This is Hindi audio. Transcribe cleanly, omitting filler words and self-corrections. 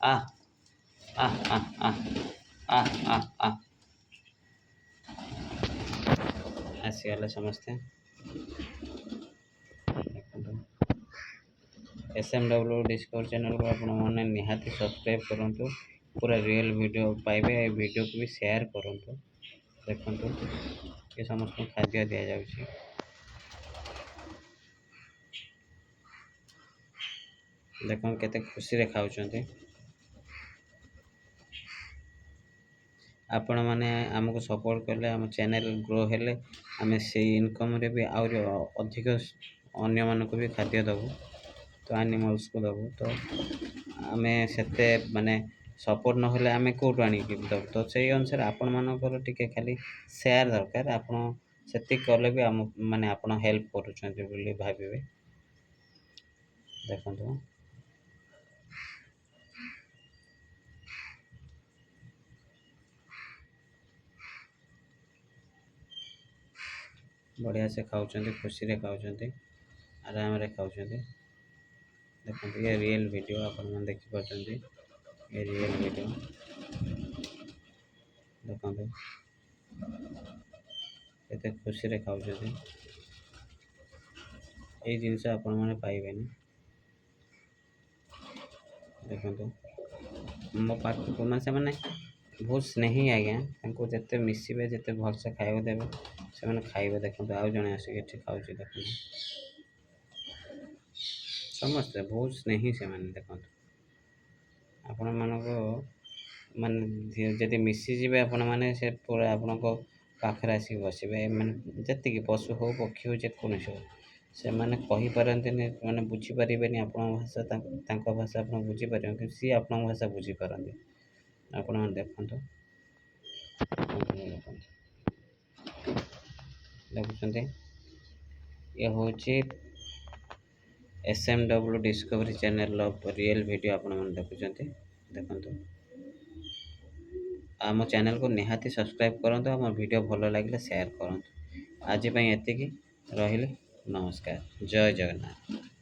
आ आ आ आ आ आ आ आसीगले समस्ते SMW डिस्कवर चैनल को आपण मैंने निहाती सब्सक्राइब करूँ पूरा रियल वीडियो पाइबे वीडियो को भी शेयर करूँ देखु ये समस्त खाद्य दि जाऊँगी देख केते खुशी रे खाउछंती आपण माने हमको सपोर्ट करले हम चैनल ग्रो हेले आम से इनकम रे भी आउर अधिक अन्य मान को भी खाद्य दबू तो एनिमल्स को दबू तो आम से माने सपोर्ट न हेले आम कोटू आनी दबू तो से अनुसार आपण मानकर टिके खाली शेयर दरकार आपण सेति करले भी हम माने आपण हेल्प करूछंती बोली भाबिबे देखंतु बढ़िया से खाऊँ खुशी रे खाऊँ आराम रे खाऊँ देखो ये रियल वीडियो अपन मन देखि पाचंती ये रियल वीडियो देखो केते खुशी रे खाऊँ ये जिनस आपण मैंने पाइबे देखो मो पाख को मैंने बहुत स्नेही आज्ञा जिते मिसबे जिते भलसे खाइबा देवे से खाइबे देखो आउ जड़े आसिक खाऊँ देख समस्ते बहुत स्नेही से मैंने देखो आपण मानको माने जदि मिसीजे आपण मैंने से पूरा आपण को पाखरे आसिक बसबे माने जति पशु हो पक्षी हो जेकोसी हो से मैंने कहि पारती मैंने बुझी पारे आपण भाषा भाषा आप बुझी पारे कि सी आप भाषा बुझी पारती आपण मैंने देखते देखुं ये हूँ SMW discovery channel real video आपण मैंने देखुं देखु आम चैनल को निहाती सब्सक्राइब करूँ आम वीडियो भल लगे शेयर करूँ आज एति रही नमस्कार जय जगन्नाथ।